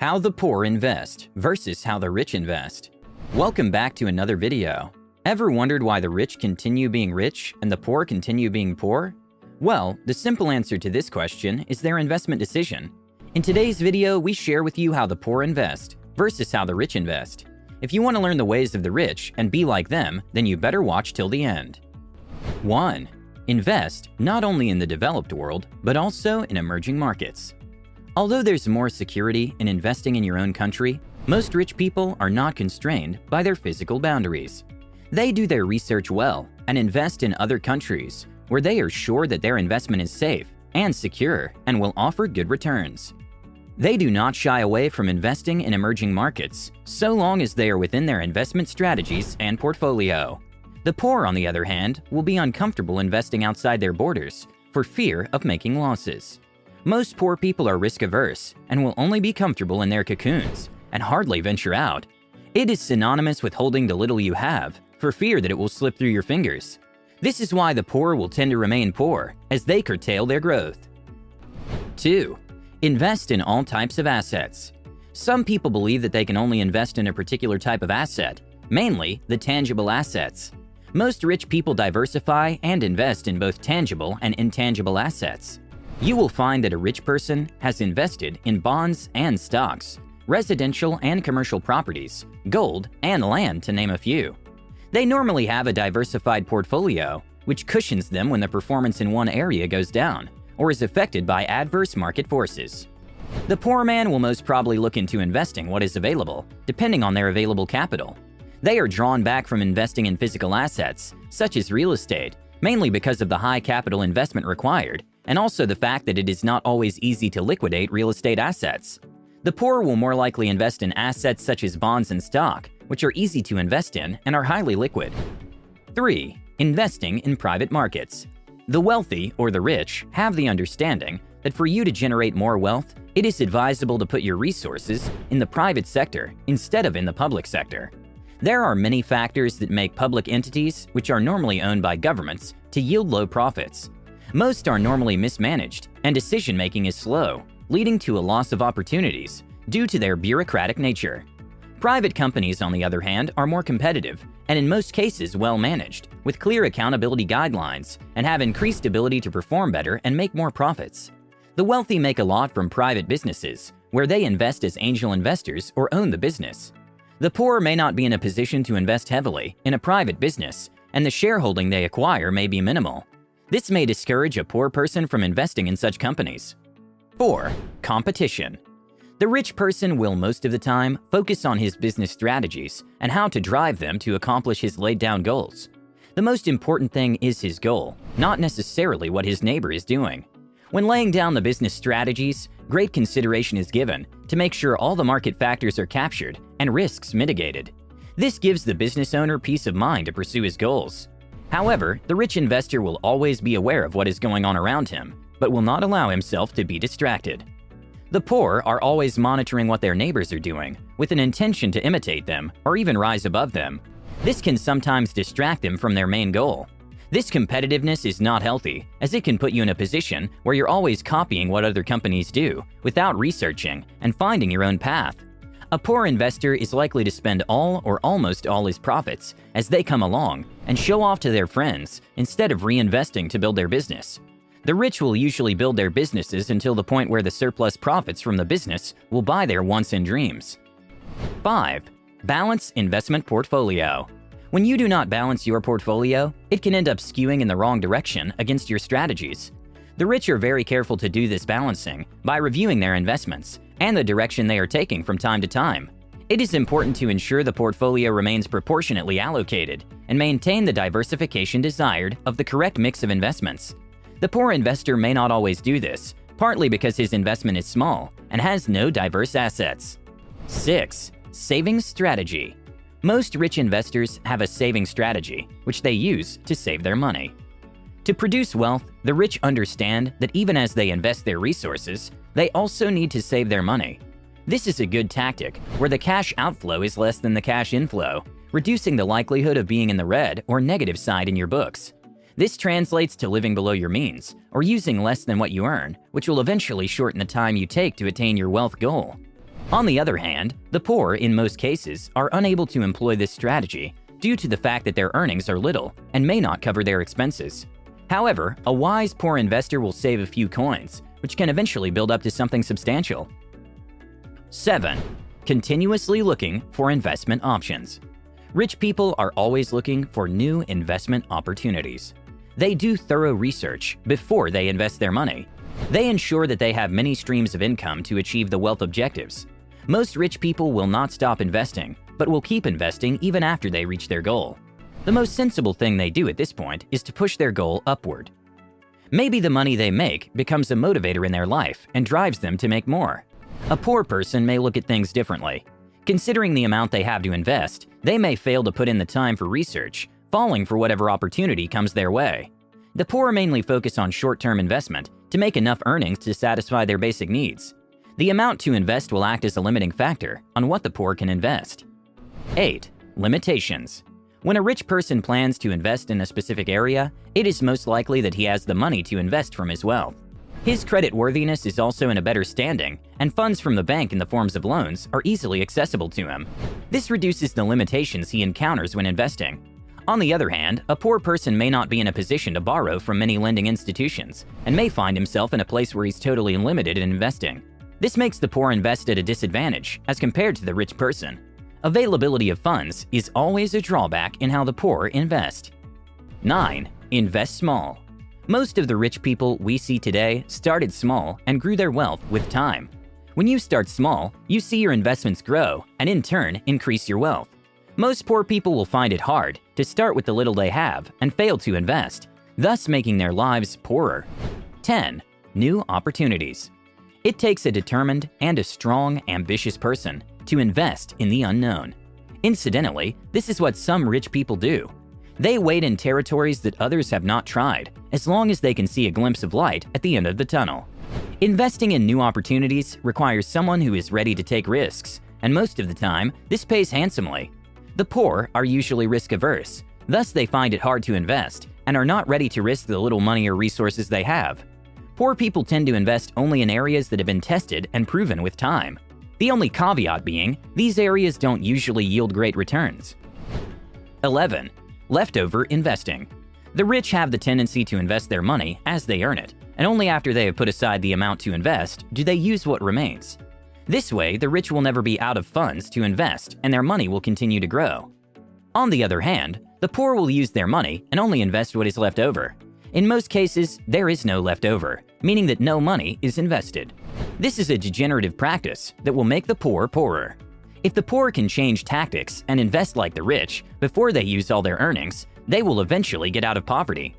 How the poor invest versus how the rich invest. Welcome back to another video. Ever wondered why the rich continue being rich and the poor continue being poor? Well, the simple answer to this question is their investment decision. In today's video, we share with you how the poor invest versus how the rich invest. If you want to learn the ways of the rich and be like them, then you better watch till the end. 1. Invest not only in the developed world, but also in emerging markets. Although there's more security in investing in your own country, most rich people are not constrained by their physical boundaries. They do their research well and invest in other countries where they are sure that their investment is safe and secure and will offer good returns. They do not shy away from investing in emerging markets so long as they are within their investment strategies and portfolio. The poor, on the other hand, will be uncomfortable investing outside their borders for fear of making losses. Most poor people are risk-averse and will only be comfortable in their cocoons and hardly venture out. It is synonymous with holding the little you have for fear that it will slip through your fingers. This is why the poor will tend to remain poor as they curtail their growth. 2. Invest in all types of assets. Some people believe that they can only invest in a particular type of asset, mainly the tangible assets. Most rich people diversify and invest in both tangible and intangible assets. You will find that a rich person has invested in bonds and stocks, residential and commercial properties, gold, and land, to name a few. They normally have a diversified portfolio, which cushions them when the performance in one area goes down or is affected by adverse market forces. The poor man will most probably look into investing what is available, depending on their available capital. They are drawn back from investing in physical assets, such as real estate, mainly because of the high capital investment required, and also the fact that it is not always easy to liquidate real estate assets. The poor will more likely invest in assets such as bonds and stock, which are easy to invest in and are highly liquid. 3. Investing in private markets. The wealthy, or the rich, have the understanding that for you to generate more wealth, it is advisable to put your resources in the private sector instead of in the public sector. There are many factors that make public entities, which are normally owned by governments, to yield low profits. Most are normally mismanaged, and decision-making is slow, leading to a loss of opportunities due to their bureaucratic nature. Private companies, on the other hand, are more competitive and in most cases well-managed, with clear accountability guidelines, and have increased ability to perform better and make more profits. The wealthy make a lot from private businesses, where they invest as angel investors or own the business. The poor may not be in a position to invest heavily in a private business, and the shareholding they acquire may be minimal. This may discourage a poor person from investing in such companies. 4. Competition. The rich person will most of the time focus on his business strategies and how to drive them to accomplish his laid-down goals. The most important thing is his goal, not necessarily what his neighbor is doing. When laying down the business strategies, great consideration is given to make sure all the market factors are captured and risks mitigated. This gives the business owner peace of mind to pursue his goals. However, the rich investor will always be aware of what is going on around him, but will not allow himself to be distracted. The poor are always monitoring what their neighbors are doing, with an intention to imitate them or even rise above them. This can sometimes distract them from their main goal. This competitiveness is not healthy, as it can put you in a position where you're always copying what other companies do without researching and finding your own path. A poor investor is likely to spend all or almost all his profits as they come along and show off to their friends instead of reinvesting to build their business. The rich will usually build their businesses until the point where the surplus profits from the business will buy their wants and dreams. 5. Balance investment portfolio. When you do not balance your portfolio, it can end up skewing in the wrong direction against your strategies. The rich are very careful to do this balancing by reviewing their investments and the direction they are taking from time to time. It is important to ensure the portfolio remains proportionately allocated and maintain the diversification desired of the correct mix of investments. The poor investor may not always do this, partly because his investment is small and has no diverse assets. 6. Savings strategy. Most rich investors have a saving strategy, which they use to save their money. To produce wealth, the rich understand that even as they invest their resources, they also need to save their money. This is a good tactic where the cash outflow is less than the cash inflow, reducing the likelihood of being in the red or negative side in your books. This translates to living below your means or using less than what you earn, which will eventually shorten the time you take to attain your wealth goal. On the other hand, the poor, in most cases, are unable to employ this strategy due to the fact that their earnings are little and may not cover their expenses. However, a wise poor investor will save a few coins, which can eventually build up to something substantial. 7. Continuously looking for investment options. Rich people are always looking for new investment opportunities. They do thorough research before they invest their money. They ensure that they have many streams of income to achieve the wealth objectives. Most rich people will not stop investing, but will keep investing even after they reach their goal. The most sensible thing they do at this point is to push their goal upward. Maybe the money they make becomes a motivator in their life and drives them to make more. A poor person may look at things differently. Considering the amount they have to invest, they may fail to put in the time for research, falling for whatever opportunity comes their way. The poor mainly focus on short-term investment to make enough earnings to satisfy their basic needs. The amount to invest will act as a limiting factor on what the poor can invest. 8. Limitations. When a rich person plans to invest in a specific area, it is most likely that he has the money to invest from his wealth. His credit worthiness is also in a better standing, and funds from the bank in the forms of loans are easily accessible to him. This reduces the limitations he encounters when investing. On the other hand, a poor person may not be in a position to borrow from many lending institutions, and may find himself in a place where he's totally limited in investing. This makes the poor invest at a disadvantage as compared to the rich person. Availability of funds is always a drawback in how the poor invest. 9. Invest small. Most of the rich people we see today started small and grew their wealth with time. When you start small, you see your investments grow and in turn increase your wealth. Most poor people will find it hard to start with the little they have and fail to invest, thus making their lives poorer. 10. New opportunities. It takes a determined and a strong, ambitious person to invest in the unknown. Incidentally, this is what some rich people do. They wait in territories that others have not tried, as long as they can see a glimpse of light at the end of the tunnel. Investing in new opportunities requires someone who is ready to take risks, and most of the time, this pays handsomely. The poor are usually risk-averse, thus they find it hard to invest and are not ready to risk the little money or resources they have. Poor people tend to invest only in areas that have been tested and proven with time. The only caveat being, these areas don't usually yield great returns. 11. Leftover investing. The rich have the tendency to invest their money as they earn it, and only after they have put aside the amount to invest do they use what remains. This way, the rich will never be out of funds to invest and their money will continue to grow. On the other hand, the poor will use their money and only invest what is left over. In most cases, there is no leftover, meaning that no money is invested. This is a degenerative practice that will make the poor poorer. If the poor can change tactics and invest like the rich before they use all their earnings, they will eventually get out of poverty.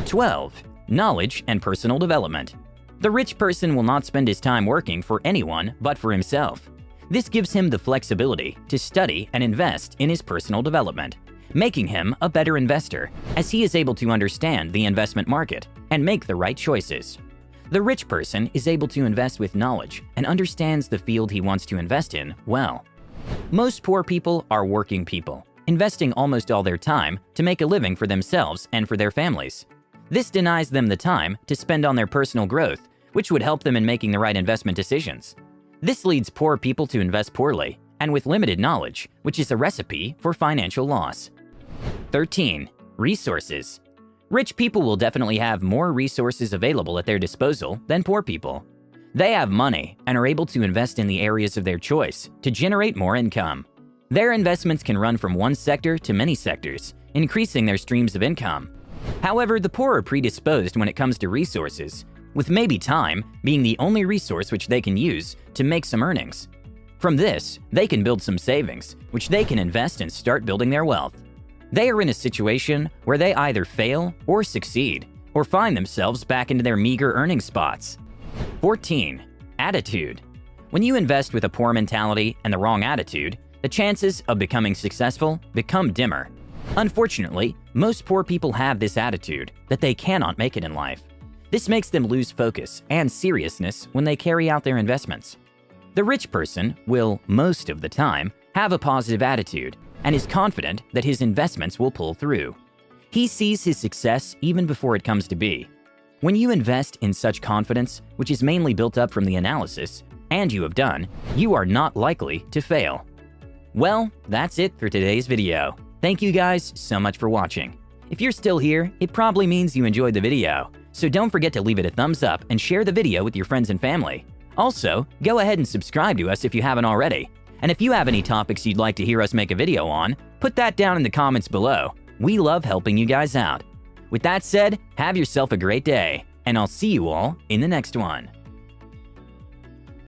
12. Knowledge and personal development. The rich person will not spend his time working for anyone but for himself. This gives him the flexibility to study and invest in his personal development, making him a better investor as he is able to understand the investment market and make the right choices. The rich person is able to invest with knowledge and understands the field he wants to invest in well. Most poor people are working people, investing almost all their time to make a living for themselves and for their families. This denies them the time to spend on their personal growth, which would help them in making the right investment decisions. This leads poor people to invest poorly and with limited knowledge, which is a recipe for financial loss. 13. Resources. Rich people will definitely have more resources available at their disposal than poor people. They have money and are able to invest in the areas of their choice to generate more income. Their investments can run from one sector to many sectors, increasing their streams of income. However, the poor are predisposed when it comes to resources, with maybe time being the only resource which they can use to make some earnings. From this, they can build some savings, which they can invest and start building their wealth. They are in a situation where they either fail or succeed, or find themselves back into their meager earning spots. 14. Attitude. When you invest with a poor mentality and the wrong attitude, the chances of becoming successful become dimmer. Unfortunately, most poor people have this attitude that they cannot make it in life. This makes them lose focus and seriousness when they carry out their investments. The rich person will, most of the time, have a positive attitude and is confident that his investments will pull through. He sees his success even before it comes to be. When you invest in such confidence, which is mainly built up from the analysis, and you have done, you are not likely to fail. Well, that's it for today's video. Thank you guys so much for watching. If you're still here, it probably means you enjoyed the video, so don't forget to leave it a thumbs up and share the video with your friends and family. Also, go ahead and subscribe to us if you haven't already. And if you have any topics you'd like to hear us make a video on, put that down in the comments below. We love helping you guys out. With that said, have yourself a great day, and I'll see you all in the next one.